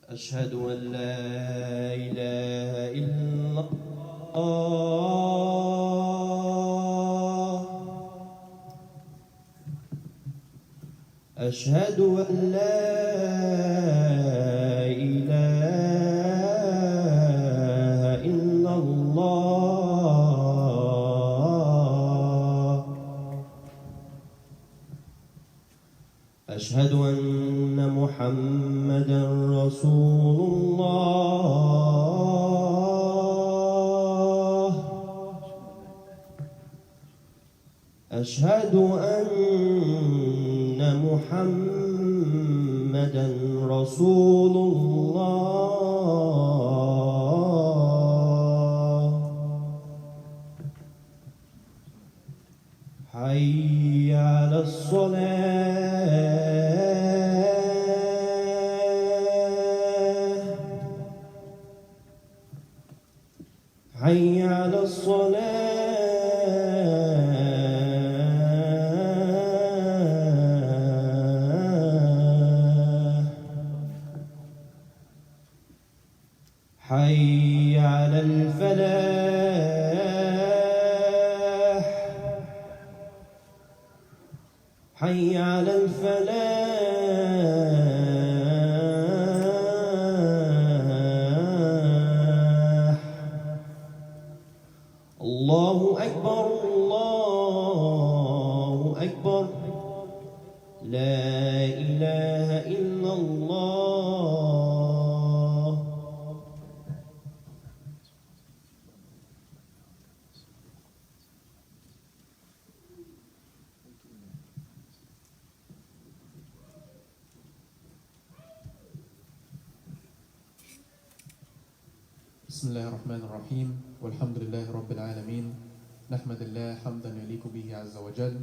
أشهد أن لا إله إلا الله أشهد أن لا إله إلا الله أشهد أن محمدا رسول الله أشهد أن محمدا رسول الله حي على الصلاة حي على الصلاة حي على الفلاح حي على الفلاح الله أكبر الله أكبر لا إله إلا الله. بسم الله الرحمن الرحيم والحمد لله رب العالمين نحمد الله حمدا يليق به عز وجل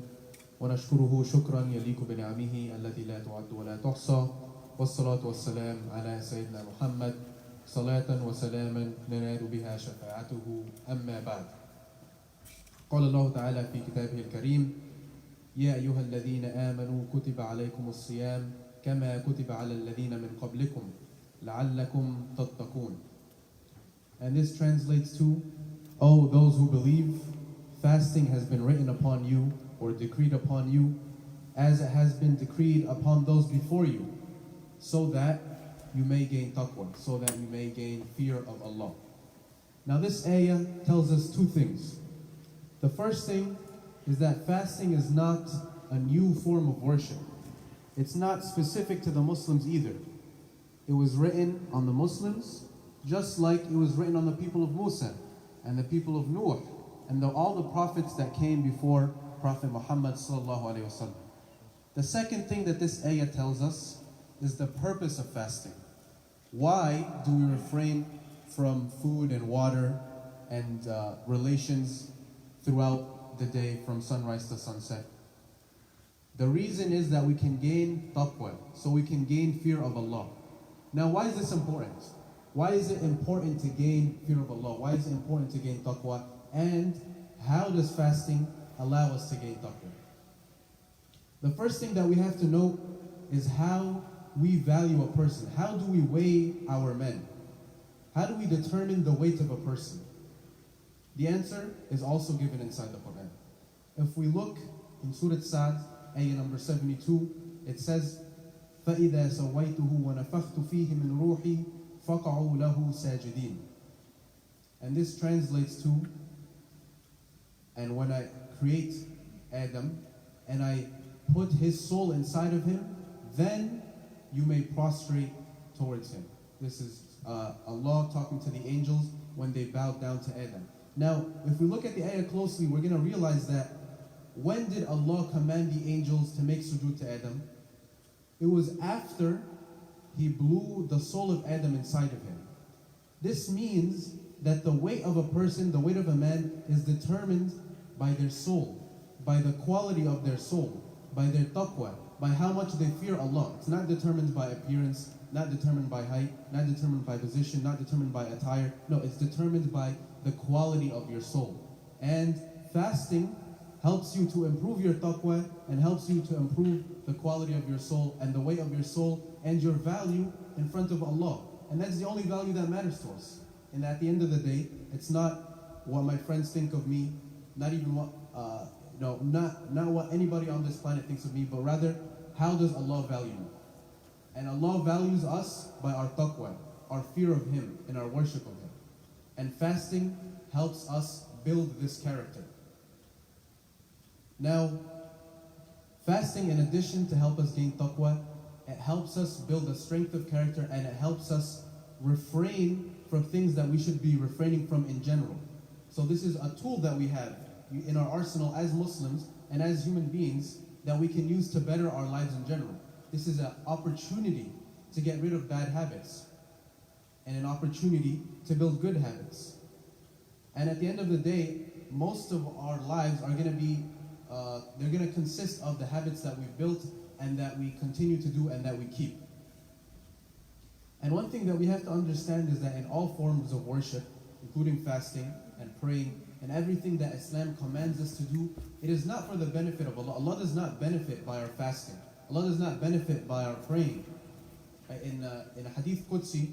ونشكره شكرا يليق بنعمه التي لا تعد ولا تحصى والصلاة والسلام على سيدنا محمد صلاة وسلاما ننال بها شفاعته أما بعد. قال الله تعالى في كتابه الكريم يا أيها الذين آمنوا كتب عليكم الصيام كما كتب على الذين من قبلكم لعلكم تتقون. And this translates to, O those who believe, fasting has been written upon you or decreed upon you as it has been decreed upon those before you, so that you may gain taqwa, so that you may gain fear of Allah. Now this ayah tells us two things. The first thing is that fasting is not a new form of worship. It's not specific to the Muslims either. It was written on the Muslims just like it was written on the people of Musa and the people of Nuh and all the prophets that came before Prophet Muhammad sallallahu alaihi wasallam. The second thing that this ayah tells us is the purpose of fasting. Why do we refrain from food and water and relations throughout the day from sunrise to sunset? The reason is that we can gain taqwa, so we can gain fear of Allah. Now why is this important? Why is it important to gain fear of Allah? Why is it important to gain taqwa? And how does fasting allow us to gain taqwa? The first thing that we have to know is how we value a person. How do we weigh our men? How do we determine the weight of a person? The answer is also given inside the Quran. If we look in Surah Sa'd, ayah number 72, it says, فَإِذَا سَوَّيْتُهُ وَنَفَخْتُ فِيهِ مِنْ رُوحِي فَقَعُوا لَهُ سَاجِدِينَ. And this translates to, and when I create Adam and I put his soul inside of him, then you may prostrate towards him. This is Allah talking to the angels when they bowed down to Adam. Now, if we look at the ayah closely, we're going to realize that when did Allah command the angels to make sujood to Adam? It was after He blew the soul of Adam inside of him. This means that the weight of a person, the weight of a man, is determined by their soul, by the quality of their soul, by their taqwa, by how much they fear Allah. It's not determined by appearance, not determined by height, not determined by position, not determined by attire. No, it's determined by the quality of your soul. And fasting helps you to improve your taqwa and helps you to improve the quality of your soul and the weight of your soul and your value in front of Allah. and that's the only value that matters to us. And at the end of the day, it's not what my friends think of me, not even what, not what anybody on this planet thinks of me, but rather, how does Allah value me? And Allah values us by our taqwa, our fear of Him, and our worship of Him. And fasting helps us build this character. Now, fasting, in addition to help us gain taqwa, it helps us build a strength of character, and it helps us refrain from things that we should be refraining from in general. So this is a tool that we have in our arsenal as Muslims and as human beings that we can use to better our lives in general. This is an opportunity to get rid of bad habits and an opportunity to build good habits. And at the end of the day, most of our lives are going to be, they're going to consist of the habits that we've built and that we continue to do and that we keep. And one thing that we have to understand is that in all forms of worship, including fasting and praying and everything that Islam commands us to do, it is not for the benefit of Allah. Allah does not benefit by our fasting. Allah does not benefit by our praying. In a hadith Qudsi,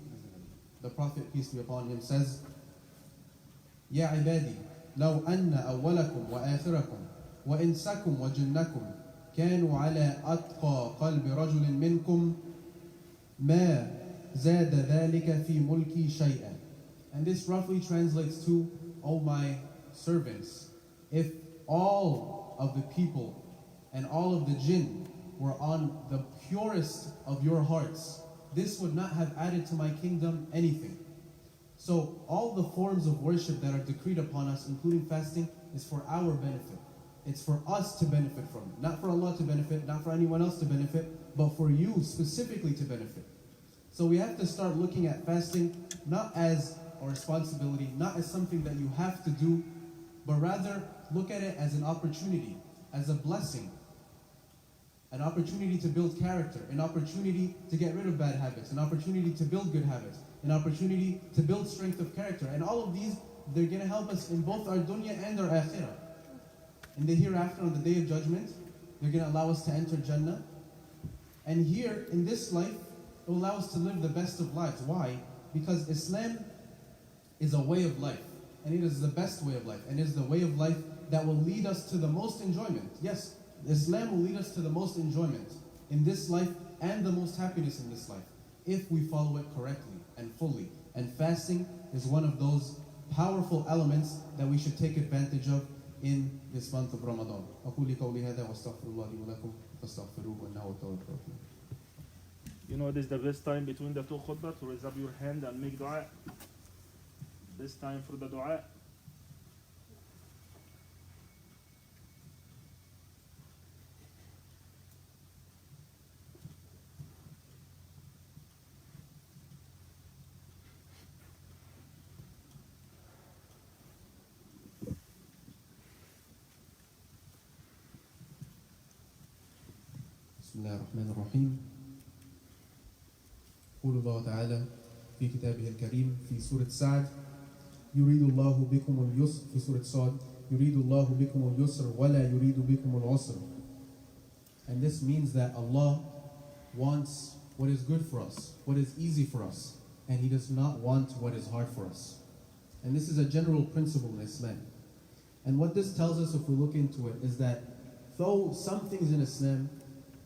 the Prophet, peace be upon him, says, يا عبادي لو أن أولكم وآخركم وإنسكم وجنكم كانوا على أتقى قلب رجل منكم ما زاد ذلك في ملكي شيئا. And this roughly translates to, O my servants, if all of the people and all of the jinn were on the purest of your hearts, this would not have added to my kingdom anything. So all the forms of worship that are decreed upon us, including fasting, is for our benefit. It's for us to benefit from it. Not for Allah to benefit, not for anyone else to benefit, but for you specifically to benefit. So we have to start looking at fasting not as a responsibility, not as something that you have to do, but rather look at it as an opportunity, as a blessing, an opportunity to build character, an opportunity to get rid of bad habits, an opportunity to build good habits, an opportunity to build strength of character. And all of these, they're going to help us in both our dunya and our akhirah. In the hereafter, on the day of judgment, they're going to allow us to enter Jannah. And here, in this life, it will allow us to live the best of lives. Why? Because Islam is a way of life. And it is the best way of life. And it is the way of life that will lead us to the most enjoyment. Yes, Islam will lead us to the most enjoyment in this life and the most happiness in this life, if we follow it correctly and fully. And fasting is one of those powerful elements that we should take advantage of in this month of Ramadan. أقول قولي هذا وأستغفر الله لي ولكم فاستغفروه إنه هو التواب الرحيم. You know, this is the best time between the two khutbah to raise up your hand and make dua. Best time for the dua. بسم الله الرحمن الرحيم. يقول الله تعالى في كتابه الكريم في سورة سعد يريد الله بكم اليسر في سورة صاد يريد الله بكم اليسر ولا يريد بكم العسر. And this means that Allah wants what is good for us, what is easy for us, and He does not want what is hard for us. And this is a general principle in Islam. And what this tells us, if we look into it, is that though some things in Islam,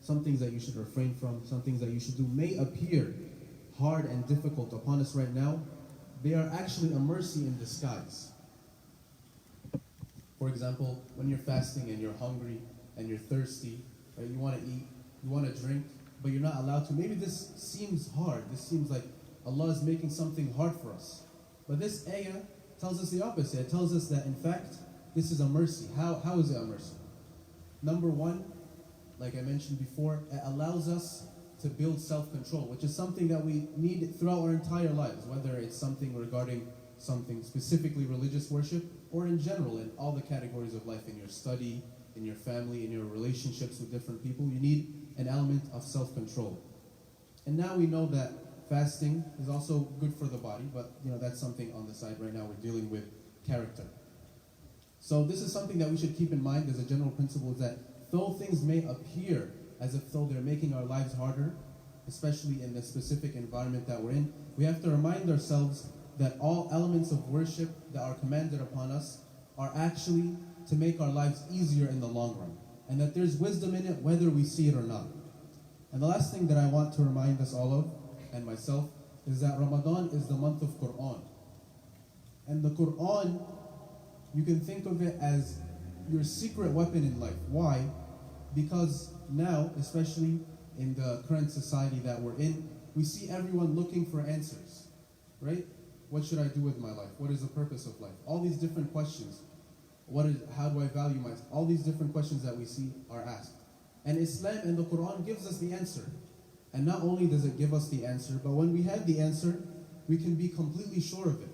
some things that you should refrain from, some things that you should do may appear hard and difficult upon us right now, they are actually a mercy in disguise. For example, when you're fasting and you're hungry and you're thirsty, right, you want to eat, you want to drink, but you're not allowed to. Maybe this seems hard. This seems like Allah is making something hard for us. But this ayah tells us the opposite. It tells us that, in fact, this is a mercy. How is it a mercy? Number one, like I mentioned before, it allows us to build self-control, which is something that we need throughout our entire lives, whether it's something regarding something specifically religious worship, or in general, in all the categories of life, in your study, in your family, in your relationships with different people, you need an element of self-control. And now we know that fasting is also good for the body, but that's something on the side right now. We're dealing with character. So this is something that we should keep in mind as a general principle, is that though things may appear as if though they're making our lives harder, especially in the specific environment that we're in, we have to remind ourselves that all elements of worship that are commanded upon us are actually to make our lives easier in the long run, and that there's wisdom in it whether we see it or not. And the last thing that I want to remind us all of, and myself, is that Ramadan is the month of Quran. And the Quran, you can think of it as your secret weapon in life. Why? Because now, especially in the current society that we're in, we see everyone looking for answers, right? What should I do with my life? What is the purpose of life? All these different questions. How do I value myself? All these different questions that we see are asked. And Islam and the Quran gives us the answer. And not only does it give us the answer, but when we have the answer, we can be completely sure of it.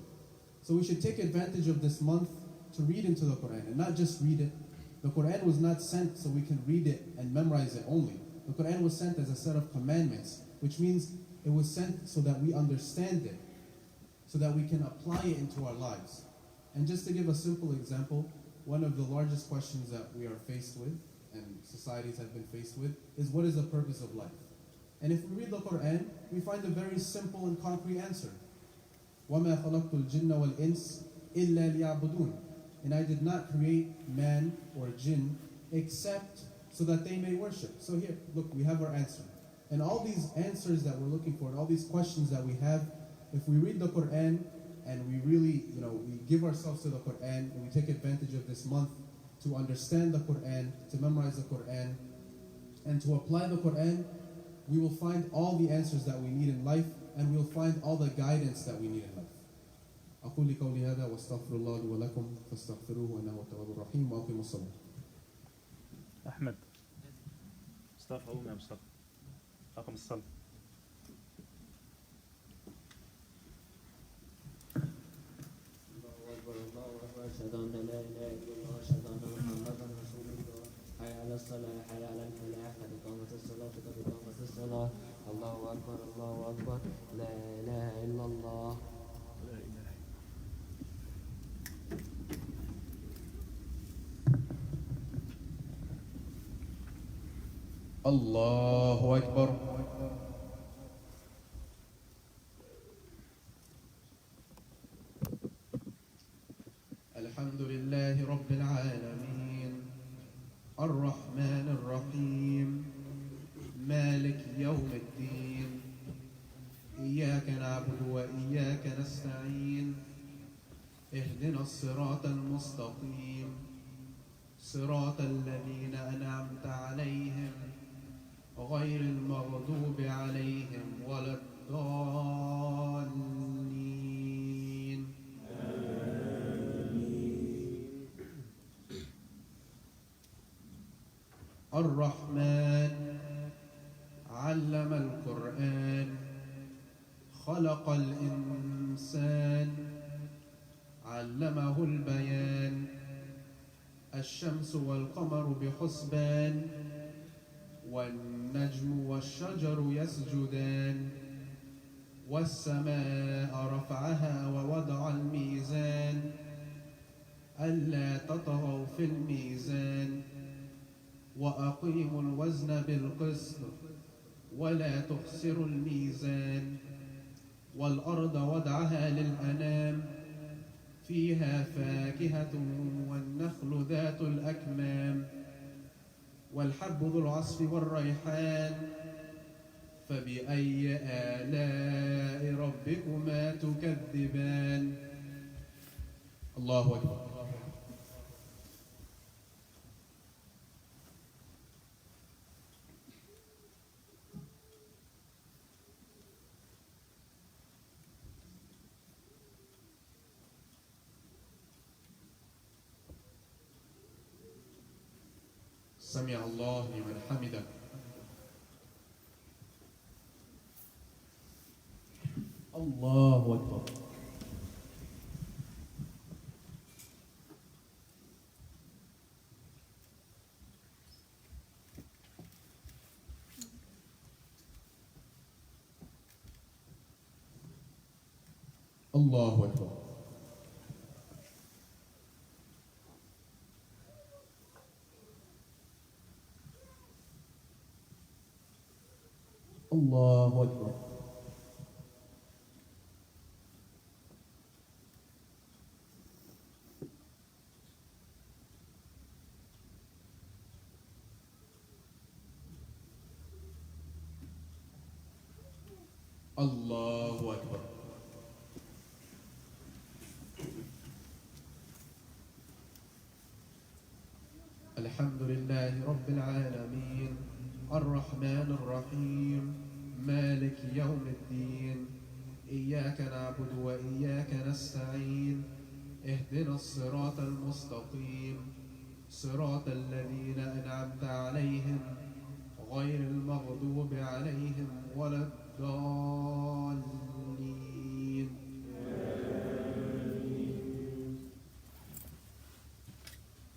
So we should take advantage of this month to read into the Quran, and not just read it. The Quran was not sent so we can read it and memorize it only. The Quran was sent as a set of commandments, which means it was sent so that we understand it, so that we can apply it into our lives. And just to give a simple example, one of the largest questions that we are faced with, and societies have been faced with, is what is the purpose of life? And if we read the Quran, we find a very simple and concrete answer. وَمَا خَلَقْتُ الْجِنَّ وَالْإِنسِ إِلَّا لِيَعْبُدُونَ. And I did not create man or jinn except so that they may worship. So here, look, we have our answer. And all these answers that we're looking for, and all these questions that we have, if we read the Quran and we really, we give ourselves to the Quran and we take advantage of this month to understand the Quran, to memorize the Quran, and to apply the Quran, we will find all the answers that we need in life, and we'll find all the guidance that we need in life. أقول قولي هذا واستغفر الله لي ولكم فاستغفروه إنه هو التواب الرحيم وأقيموا الصلاة. أحمد مصطفى قوم يا مصطفى أقم الصلاة. الله أكبر الله أكبر أشهد أن لا إله إلا الله أشهد أن محمدا رسول الله حي على الصلاة حي على الفلاح قد قامت الصلاة قد قامت الصلاة الله أكبر الله أكبر لا إله إلا الله. الله أكبر. الحمد لله رب العالمين الرحمن الرحيم مالك يوم الدين إياك نعبد وإياك نستعين اهدنا الصراط المستقيم صراط الذين أنعمت عليهم غير المغضوب عليهم ولا الضالين. الرحمن علم القرآن خلق الإنسان علمه البيان الشمس والقمر بحسبان والنجم والشجر يسجدان والسماء رفعها ووضع الميزان ألا تطغوا في الميزان وأقيموا الوزن بالقسط ولا تخسروا الميزان والأرض وضعها للأنام فيها فاكهة والنخل ذات الأكمام والحب ذو العصف والريحان فبأي آلاء ربكما تكذبان. الله أكبر. سمع الله لمن حمده. الله أكبر. الله أكبر. الله أكبر. الله أكبر. الحمد لله رب العالمين الرحمن الرحيم مالك يوم الدين إياك نعبد وإياك نستعين اهدنا الصراط المستقيم صراط الذين أنعمت عليهم غير المغضوب عليهم ولا الضالين.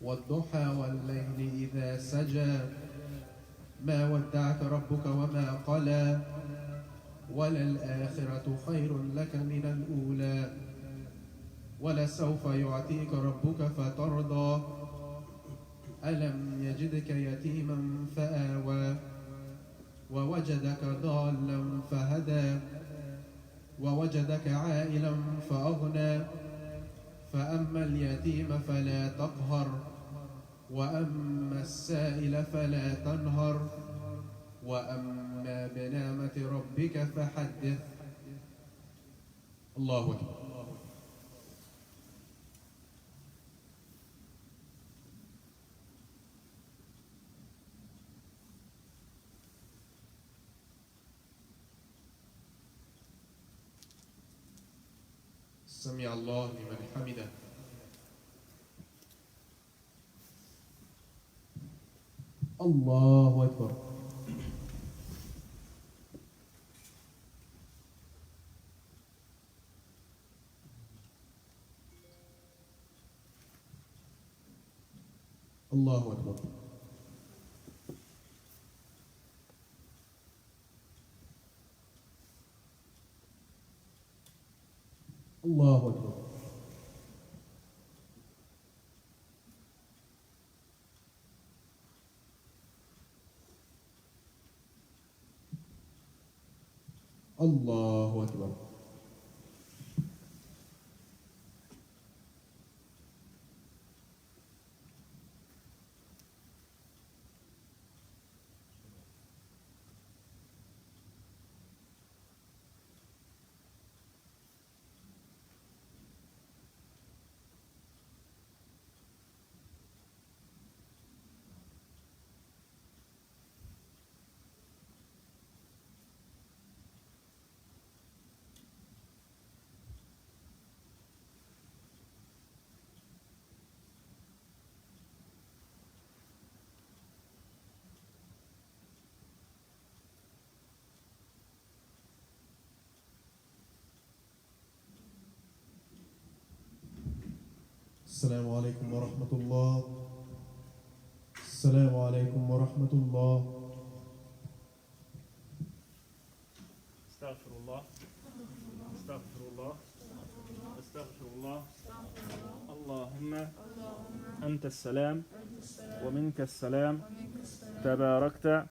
والضحى والليل إذا سجى ما ودعك ربك وما قلى وللآخرة خير لك من الأولى ولسوف يعطيك ربك فترضى ألم يجدك يتيما فآوى ووجدك ضالا فهدى ووجدك عائلا فأغنى فأما اليتيم فلا تقهر وأما السائل فلا تنهر وأما بنعمة ربك فحدث. الله أكبر. سمع الله لمن حمده. الله أكبر. الله أكبر. الله أكبر. الله أكبر. السلام عليكم ورحمة الله. السلام عليكم ورحمة الله. استغفر الله استغفر الله استغفر الله. اللهم أنت السلام ومنك السلام تباركت